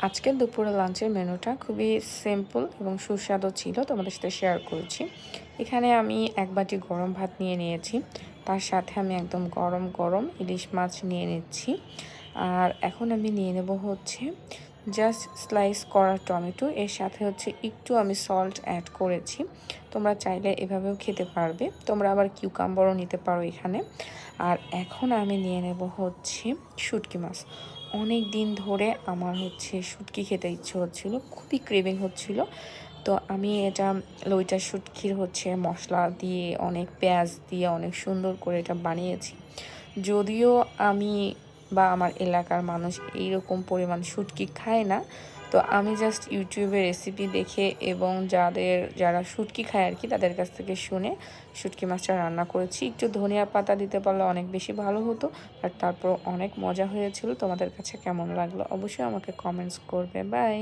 আজকের দুপুরে লাঞ্চের মেনুটা খুবই সিম্পল এবং সুস্বাদু ছিল, তোমাদের সাথে শেয়ার করেছি। এখানে আমি এক বাটি গরম ভাত নিয়ে নিয়েছি, তার সাথে আমি একদম গরম গরম ইলিশ মাছ নিয়ে নিচ্ছি। আর এখন আমি নিয়ে নেব হচ্ছে জাস্ট স্লাইস করা টমেটো, এর সাথে হচ্ছে একটু আমি সল্ট অ্যাড করেছি। তোমরা চাইলে এভাবেও খেতে পারবে, তোমরা আবার কিউকাম্বারও নিতে পারো এখানে। আর এখন আমি নিয়ে নেব হচ্ছে শুটকি মাছ। অনেক দিন ধরে আমার হচ্ছে শুটকি খেতে ইচ্ছে হচ্ছিল, খুবই ক্রেভিং হচ্ছিল। তো আমি এটা লইটা শুটকির হচ্ছে মশলা দিয়ে অনেক পেঁয়াজ দিয়ে অনেক সুন্দর করে এটা বানিয়েছি। যদিও আমি বা আমার এলাকার মানুষ এইরকম পরিমাণ শুটকি খায় না, তো আমি জাস্ট ইউটিউবে রেসিপি দেখে এবং যারা শুটকি খায় আর কি তাদের কাছ থেকে শুনে শুটকি মাছটা রান্না করেছি। একটু ধনিয়া পাতা দিতে পারলে অনেক বেশি ভালো হতো, আর তারপর অনেক মজা হয়েছিল। তোমাদের কাছে কেমন লাগলো অবশ্যই আমাকে কমেন্টস করবে। বাই।